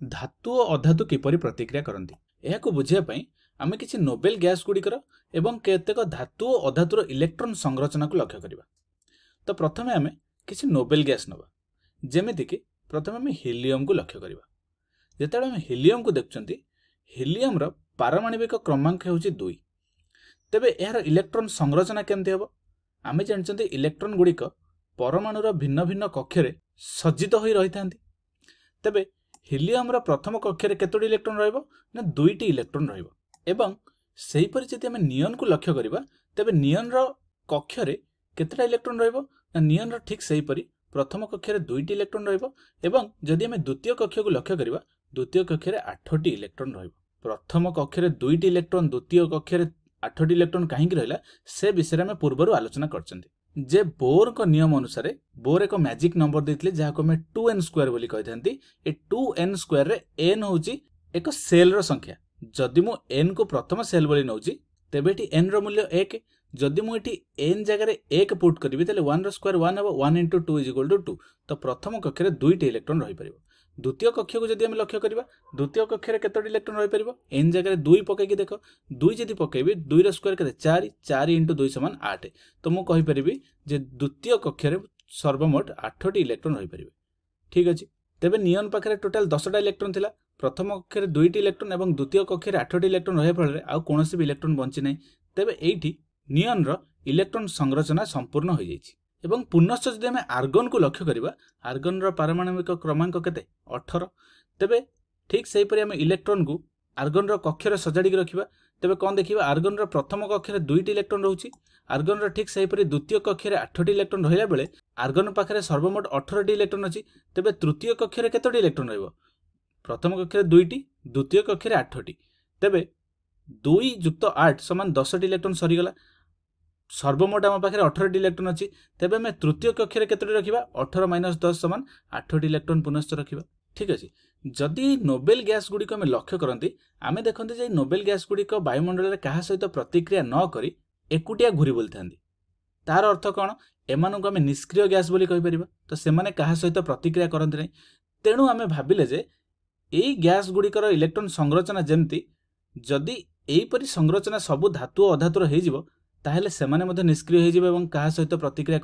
धातु और अधातु किपरि प्रतिक्रिया करती यह बुझापी आम कि नोबेल गैस गुड़िकर एवं केतेक धातु और अधातुर इलेक्ट्रॉन संरचना को लक्ष्य करवा। तो प्रथमे आम कि नोबेल गैस नवा जमीक प्रथम आम हिलियम को लक्ष्य करवा। जिते आम हिलियम को देखुं हिलियम पारमाणविक क्रमांक हूँ 2। तेबे यार इलेक्ट्रॉन संरचना केमती हम आम जानते इलेक्ट्रॉन गुड़िक परमाणुर भिन्न भिन्न कक्षरे सज्जित हो रही था। तेबे हिलियम प्रथम कक्षरे केतोटी इलेक्ट्रॉन रहिबो ना 2टी इलेक्ट्रॉन रहिबो। एवं सेहीपरि जदि आम नियन को लक्ष्य करवा तेबे नियन कक्षरे केतेटा इलेक्ट्रॉन रहिबो ना नियन ठीक सेहीपरि प्रथम कक्षरे 2टी इलेक्ट्रॉन रहिबो। एवं जदि आम द्वितीय कक्ष को लक्ष्य करवा द्वितीय कक्षरे 8टी इलेक्ट्रॉन रहिबो। प्रथम कक्षरे 2टी इलेक्ट्रॉन द्वितीय कक्षरे 8टी इलेक्ट्रॉन कहीं रहा से विषय में पूर्व आलोचना करछंती। जे बोर को नियम अनुसार बोर एक मैजिक नंबर देते जहाँ को 2n स्क्वायर बोली कही ए 2n स्क्वायर रे n हूँ एक सेल रो संख्या। जदि मु n को प्रथम सेल बोली नौची तेबे n रो मूल्य 1। जदि मुझे n जगह 1 पुट करी तेल 1 रो स्क्वायर 1 हम 1 × 2 = 2। तो प्रथम कक्षरे 2टी इलेक्ट्रॉन रही पार। द्वितीय कक्ष को जब लक्ष्य करवा द्वितीय कक्षरे केतोटी इलेक्ट्रॉन रही पार n जगह 2 पकईकि देख 2 जदि पकेबी 2 रो स्क्वायर केते 4 4 × 2 = 8। तो मु कहि परिबी जे द्वितीय कक्षरे सर्वमोट 8टी इलेक्ट्रॉन रही पार। ठीक अछि। तेबे नियन पाखरे टोटाल 10टा इलेक्ट्रॉन थिला। प्रथम कक्षरे 2टी इलेक्ट्रॉन एवं द्वितीय कक्षरे 8टी इलेक्ट्रॉन रहे फल आ कोनोसी भी इलेक्ट्रॉन बंची नै। तेबे एठी नियन रो इलेक्ट्रॉन संरचना संपूर्ण हो जाइछि। एवं पुनश्च जदि आम आर्गन को लक्ष्य करवा आर्गन पारमाणविक क्रमांक केते 18। तेबे ठीक सेही परि आम इलेक्ट्रॉन को आर्गन कक्षरे सजाड़ी रखिबा। तेबे कौन देखिबा आर्गन प्रथम कक्षरे 2टी इलेक्ट्रॉन रहउछि। आर्गन ठीक सेही परि द्वितीय कक्षरे 8टी इलेक्ट्रॉन रहिला बेले आर्गन पाखरे सर्वमोट 18टी इलेक्ट्रॉन अछि। तेबे तृतीय कक्षरे केतोटी इलेक्ट्रॉन रहइबो प्रथम कक्षरे 2टी द्वितीय कक्षरे 8टी। तेबे 2 + 8 = 10टी इलेक्ट्रॉन सरीगला। सर्वमोट आम पाखे 18टी इलेक्ट्रॉन अच्छी। तेबे आम तृतीय कक्षरे केतोटी रखिबा 18 - 10 = 8टी इलेक्ट्रॉन पुनश्च रखिबा। ठीक अछि। जदि नोबेल गैस गुड़िक आम लक्ष्य करती आम देखते जे नोबेल गैस गुड़िक वायुमंडल क्या सहित प्रतिक्रिया न करी एकुटिया घूरी बोली था। तार अर्थ कौन एमानक आम निष्क्रिय गैस बोली कहि परिबा। तो सेमाने कहा सहित प्रतिक्रिया करती नहीं। तेणु आम भाविले जे एई गैस गुड़िकर इलेक्ट्रॉन संरचना जमती जदि एहीपरि संरचना सबु धातु और अधातुर हो ताहेले सेमाने मध्य निष्क्रिय हो जिवे कहा सहित प्रतिक्रिया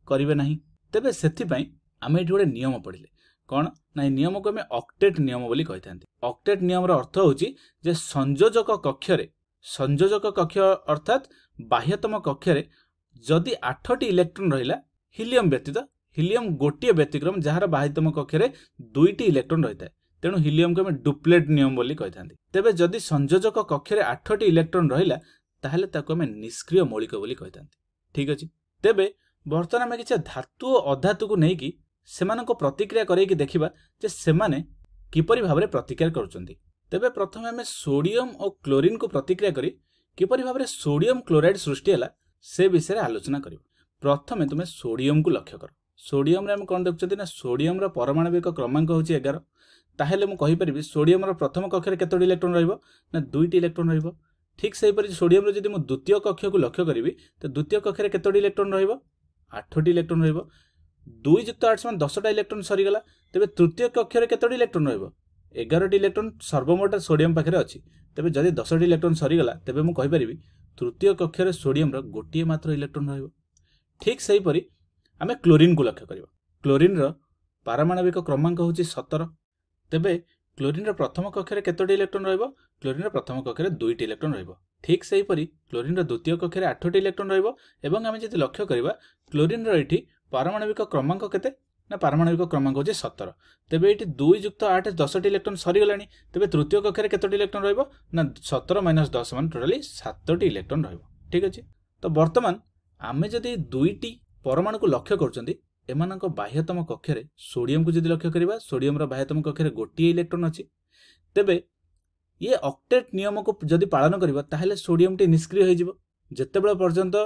करिवे नहीं। तेबे सेथिपई आम एठी गोटे नियम पढ़िले कौन ना नियम को आम ऑक्टेट नियम बोली कहि थांती। ऑक्टेट नियम रो अर्थ होची जे संयोजक कक्ष अर्थात बाह्यतम कक्षरे जदि 8टी इलेक्ट्रॉन रहिला हिलियम व्यतीत हिलियम गोटे व्यतिक्रम जार बाह्यतम कक्षरे 2टी इलेक्ट्रॉन रही है। तेणु हिलियम को आम डुप्लेट नियम बोली कहि थांती। तेबे जदि संयोजक कक्षरे 8टी इलेक्ट्रॉन रहिला ताहले ताको आम निष्क्रिय मौलिक बोली कहि थांती। ठीक अछि। तेबे वर्तमान आम किछि धातु और अधातु को नेकी सेमानको प्रतिक्रिया करैकि देखिबा जे सेमाने किपरि भाबरे प्रतिक्रिया करूछन्ती। तेबे प्रथम आम सोडियम और क्लोरीन को प्रतिक्रिया करी किपरि भाबरे सोडियम क्लोराइड सृष्टि होला से विषय आलोचना करिबा। प्रथमे तुमे सोडियम को लक्ष्य कर। सोडियम रे हम कोन देखछथि ना सोडियम रो परमाणविक क्रमांक होछि 11। ताहेले मु कहि परिबि सोडियम रो प्रथम कक्षरे केतोटी इलेक्ट्रॉन रहइबो ना 2टी इलेक्ट्रॉन रहइबो। ठीक सेही परि सोडियम रो जदि मु द्वितीय कक्ष को लक्ष्य करिवि तो द्वितीय कक्षरे केतोटी इलेक्ट्रॉन रहइबो 8टी इलेक्ट्रॉन रहइबो। 2 + 8 = 10टा इलेक्ट्रॉन सरीगला। तेबे तृतीय कक्षरे केतोटी इलेक्ट्रॉन रहइबो 11टी इलेक्ट्रॉन सर्वमोट सोडियम पाखरे अछि। तेबे जदि 10टी इलेक्ट्रॉन सरीगला तेबे मु कहि परिबि तृतीय कक्षरे सोडियम रो गोटिए मात्र इलेक्ट्रॉन रहइबो। ठीक सेही परि आमे क्लोरीन को लक्ष्य करिबा। क्लोरीन रो पारमाणविक क्रमांक होछि 17। तेबे क्लोरीन रो प्रथम कक्षरे केतोटी इलेक्ट्रॉन रहइबो क्लोरीन रो प्रथम कक्षरे 2टी इलेक्ट्रॉन रहइबो। ठीक सेही परि क्लोरीन रो द्वितीय कक्षरे 8टी इलेक्ट्रॉन रहइबो। एवं आमे जदि लक्ष्य करिबा क्लोरीन रो एठी पारमाणविक क्रमांक केते ना पारमाणविक क्रमांक होछि 17। तेबे एठी 2 + 8 10टी इलेक्ट्रॉन सरी गलानी। तेबे तृतीय कक्षरे केतोटी इलेक्ट्रॉन रहइबो ना 17 - 10 = टोटली 7टी इलेक्ट्रॉन रहइबो। ठीक अछि। तो वर्तमान आमे जदि 2टी परमाणु को लक्ष्य करछन्ती एमानक बाह्यतम कक्षरे सोडियम को जदि लक्ष्य करिबा सोडियम रो बाह्यतम कक्षरे गोटिए इलेक्ट्रॉन अछि। तेबे ये ऑक्टेट नियम को जदि पालन करिबा ताहेले सोडियम टी निष्क्रिय हो जिवो। जेतेबेले पर्यंत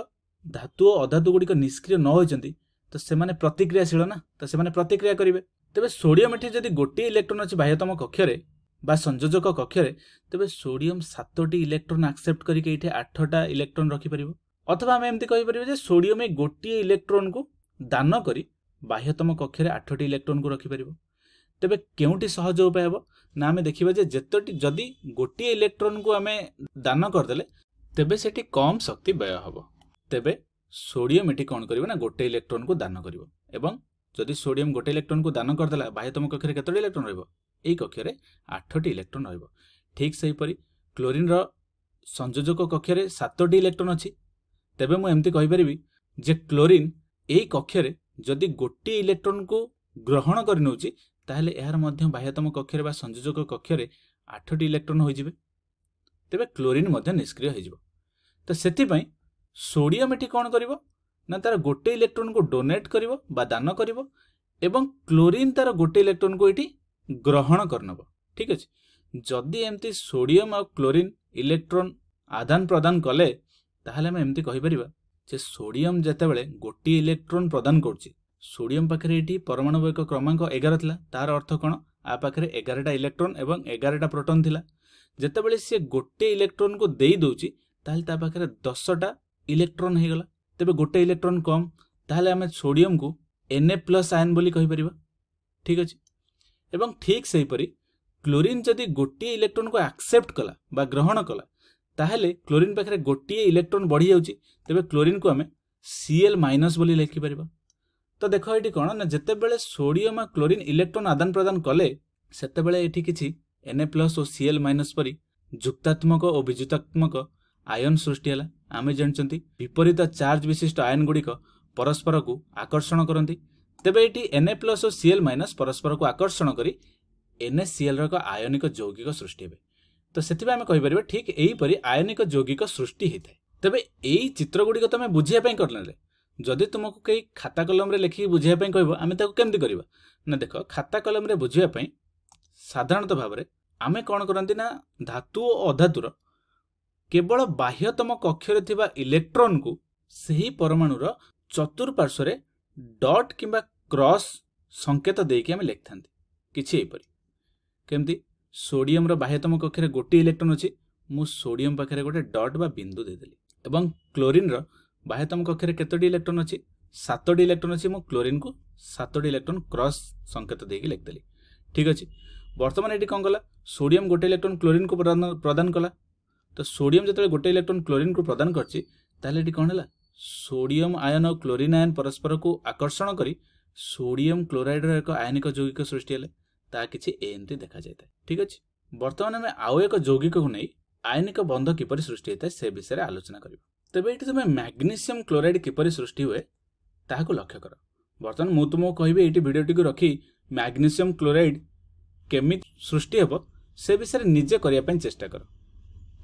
धातु और अधातु गुड़िक निष्क्रिय न होइछन्ती तो सेमाने प्रतिक्रियाशील ना तो सेमाने प्रतिक्रिया करिवे। तेबे सोडियम एठी जदि गोटिए इलेक्ट्रॉन अछि बाह्यतम कक्षरे बा संयोजक कक्षरे तेबे सोडियम 7टी इलेक्ट्रॉन एक्सेप्ट करिके एठी 8टा इलेक्ट्रॉन रखि परिबो। अथवा हम एमती कहि परिबे जे सोडियम ए गोटिए इलेक्ट्रॉन को दान करी बाह्यतम कक्षरे 8टी इलेक्ट्रॉन को रखि परिबो। तेबे केउटी सहज उपाय हेबो ना आमे देखिबा जे जेतोटी जदी गोटी इलेक्ट्रॉन को आमे दान करदेले तेबे सेठी कम शक्ति व्यय हेबो। तेबे सोडियम एठी कोन करिवो ना गोटे इलेक्ट्रॉन को दान करिवो एवं जदि सोडियम गोटे इलेक्ट्रॉन को दान करदेला बाह्यतम कक्षरे केतोटी इलेक्ट्रॉन रहइबो एई कक्षरे 8टी इलेक्ट्रॉन रहइबो। ठीक सही परी क्लोरीन रो संयोजक कक्षरे 7टी इलेक्ट्रॉन अछि। तेबे मु एम्ति कहि परिबि जे क्लोरीन एई कक्षरे जदि गोटे इलेक्ट्रॉन को ग्रहण करि नउची ताहले एहार मध्य बाह्यतम कक्षरे बा संयोजक कक्षरे 8टी इलेक्ट्रॉन होई जिवे। तेबे क्लोरीन मध्य निष्क्रिय होई जिवो। तो सेति पई सोडियम एठी कोन करिवो ना तार गोटे इलेक्ट्रॉन को डोनेट करिवो बा दान करिवो एवं क्लोरीन तार गोटे इलेक्ट्रॉन को एठी ग्रहण करनबो। ठीक अछि जदि एम्ति सोडियम और क्लोरीन इलेक्ट्रॉन आदान प्रदान कले ताहले हम एम्ति कहि परिबा जे सोडियम जेतेबेले गोटे इलेक्ट्रॉन प्रदान करछि सोडियम पाखरे एठी परमाणु क्रमांक 11 थिला तार अर्थ कोन आ पाखरे 11टा इलेक्ट्रॉन एवं 11टा प्रोटॉन थिला। जेतेबेले से गोटे इलेक्ट्रॉन को देई दोछि ताहले ता पाखरे 10टा इलेक्ट्रॉन हे गला। तेबे गोटे इलेक्ट्रॉन कम ताहले हमें सोडियम को Na+ आयन बोली कहि परिबा। ठीक अछि एवं ठीक सही परी क्लोरीन जदि गोटे इलेक्ट्रॉन को एक्सेप्ट कला बा ग्रहण कला ताहले क्लोरीन पाखरे गोटे इलेक्ट्रॉन बढ़ी जाउछि तेबे क्लोरीन को हमें Cl- बोली लिखि परिबा। तो देखो एठी कोन ना जेतेबेले सोडियम आ क्लोरीन इलेक्ट्रॉन आदान प्रदान कले सेतेबेले एठी किछि Na+ और Cl- परी जुक्तात्मक और विजुतात्मक आयन सृष्टि हला। आमे जानचंती विपरीत चार्ज विशिष्ट आयन गुडी को परस्पर को आकर्षण करंती। तेबे एठी Na+ और Cl- परस्पर को आकर्षण करी NaCl रो आयनिक यौगिक सृष्टि हेबे। तो सेति आमे कहि परिबा ठीक एही परी आयनिक यौगिक सृष्टि हेतै। तेबे एही चित्र गुडी को तमे बुझिया पई करनले जदि तुमको कई खाता कलम रे लिखि बुझिया पई कहबो आमे ताको केमति करबा ना देखो खाता कलम रे बुझिया पई साधारणतः भाव रे आमे कोन करंती ना धातु और अधातुर केवल बाह्यतम कक्षरे थिबा इलेक्ट्रॉन को सही परमाणु रो चतुर्पार्श्व रे डॉट किंबा क्रॉस संकेत देकी आमे लिखथांती किछि एई परी केमति सोडियम रो बाह्यतम कक्षरे गोटे इलेक्ट्रॉन अछि मु सोडियम पाखरे गोटे डॉट बा बिंदु दे देली एवं क्लोरीन रो बाह्यतम कक्षरे केतोटी इलेक्ट्रॉन अछि 7टी इलेक्ट्रॉन अछि मु क्लोरीन को 7टी इलेक्ट्रॉन क्रॉस संकेत देकी लिख देली। ठीक अछि वर्तमान एठी कोन गला सोडियम गोटे इलेक्ट्रॉन क्लोरीन को प्रदान कला। तो सोडियम जतले गोटे इलेक्ट्रॉन क्लोरीन को प्रदान करछि ताले एठी कोन हला सोडियम आयन और क्लोरीन आयन परस्पर को आकर्षण करी सोडियम क्लोराइड रो एक आयनिक यौगिक सृष्टि हेले ता किछि एमती देखा जायता। ठीक अछि वर्तमान हम आउ एक यौगिक को नै आयनिक बंध किपरि सृष्टि हेतै से विषय रे आलोचना करिबा। तेबे एठी तुमे मैग्नीशियम क्लोराइड किपरि सृष्टि हुए ताहाको लक्ष्य कर। वर्तमान मु तुमको कहबी एठी भिडियोटी को रखी मैग्नीशियम क्लोराइड केमिति सृष्टि हेबो से विषय निजे करिया पई चेष्टा कर।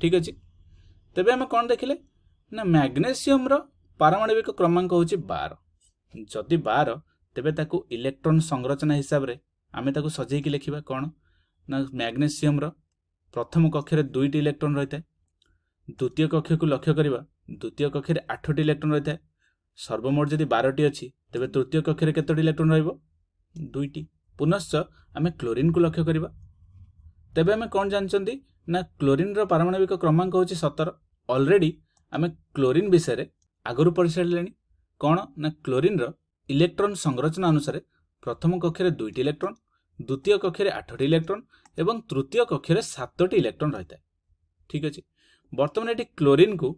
ठीक अछि तेबे हम कोन देखिले ना मैग्नीशियम रो पारमाणविक क्रमांक होछि 12। जदि 12 तेबे ताको इलेक्ट्रॉन संरचना हिसाब रे आमे ताको सजेई कि लिखिबा कोन ना मैग्नीशियम रो प्रथम कक्षरे 2टी इलेक्ट्रॉन रहइतै द्वितीय कक्ष को लक्ष्य करिबा द्वितीय कक्षरे 8टी इलेक्ट्रॉन रहइतै सर्वमोट जदि 12टी अछि तेबे तृतीय कक्षरे केतोटी इलेक्ट्रॉन रहइबो 2टी। पुनश्च आमे क्लोरीन को लक्ष्य करिबा तेबे आमे कोन जानचंती ना क्लोरीन रो पारमाणविक क्रमांक होछि 17। ऑलरेडी आमे क्लोरीन विषय रे आगरु पढि सारलेनी कोन ना क्लोरीन रो इलेक्ट्रॉन संरचना अनुसार प्रथम कक्षरे 2टी इलेक्ट्रॉन द्वितीय कक्षरे 8टी इलेक्ट्रॉन एवं तृतीय कक्षरे 7टी इलेक्ट्रॉन रहइतै। ठीक अछि वर्तमान एटी क्लोरीन को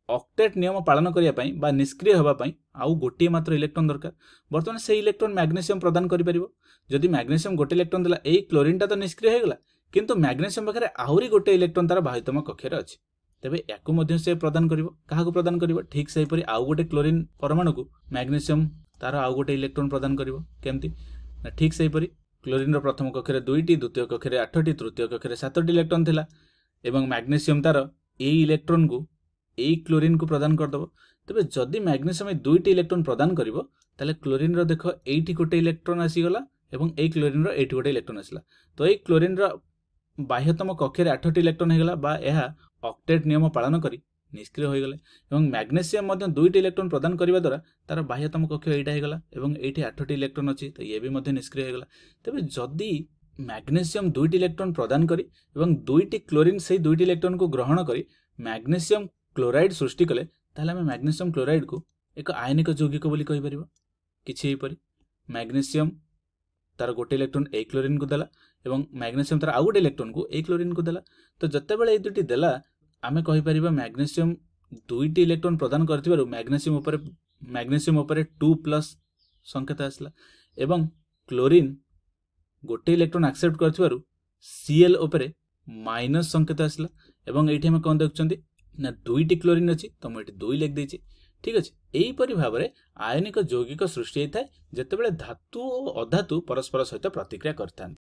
ऑक्टेट नियम पालन करिया पई बा निष्क्रिय होबा पई आउ गोटे मात्र इलेक्ट्रॉन दरकार। वर्तमान से इलेक्ट्रॉन मैग्नीशियम प्रदान करि परिबो जदि मैग्नीशियम गोटे इलेक्ट्रॉन देला एई क्लोरीन ता तो निष्क्रिय हे गला किंतु मैग्नीशियम पाखरे आहुरी गोटे इलेक्ट्रॉन तार बाह्यतम कक्षरे अछि तेबे याकु मध्ये से प्रदान करिवो काहाकु प्रदान करिवो ठीक सही परी आउ गोटे क्लोरीन परमाणु को मैग्नीशियम तार आउ गोटे इलेक्ट्रॉन प्रदान करिवो केमती ना ठीक सही परी क्लोरीन रो प्रथम कक्षरे 2टी द्वितीय कक्षरे 8टी तृतीय कक्षरे 7टी इलेक्ट्रॉन थिला एवं मैग्नीशियम तार एई इलेक्ट्रॉन को एई क्लोरीन को प्रदान कर दबो। तबे जदि मैग्नीशियम 2टी इलेक्ट्रॉन प्रदान करिवो ताले क्लोरीन रो देखो एठी गोटे इलेक्ट्रॉन आसी गला एवं एई क्लोरीन रो एठी गोटे इलेक्ट्रॉन आसिला तो एई क्लोरीन रो बाह्यतम कक्षरे 8टी इलेक्ट्रॉन हे गला बा एहा ऑक्टेट नियम पालन करी निष्क्रिय होई गले एवं मैग्नीशियम मध्ये 2टी इलेक्ट्रॉन प्रदान करिवा द्वारा तार बाह्यतम कक्ष एटा हे गला एवं एठी 8टी इलेक्ट्रॉन अछि तो ये भी मध्ये निष्क्रिय हे गला। तबे जदि मैग्नीशियम 2टी इलेक्ट्रॉन प्रदान करी एवं 2टी क्लोरीन से 2टी इलेक्ट्रॉन को ग्रहण करी मैग्नीशियम क्लोराइड सृष्टि कले ताले हम मैग्नीशियम क्लोराइड को एक आयनिक यौगिक बोली कहि परिबो किछि एई परी मैग्नीशियम तार गोटे इलेक्ट्रोन ए क्लोरीन को देला एवं मैग्नेशियम तार आउ गोटे इलेक्ट्रोन को ए क्लोरीन को देला। तो जतेबेले ए दुटी देला आमे कहि परिबा मैग्नेशियम दुईटी इलेक्ट्रोन प्रदान करथिबारु मैग्नेशियम ऊपर 2+ संकेत आसला एवं क्लोरीन गोटे इलेक्ट्रोन एक्सेप्ट करथिबारु Cl ऊपर माइनस संकेत आसला एवं एठी हम कोन देखुचंदी ना दुईटी क्लोरीन अछि तो म एठी 2 लिख देछि। ठीक अछि, एही परि भाबरे आयनिक यौगिक सृष्टि होता है जेतेबेले धातु और अधातु परस्पर सहित प्रतिक्रिया करथान।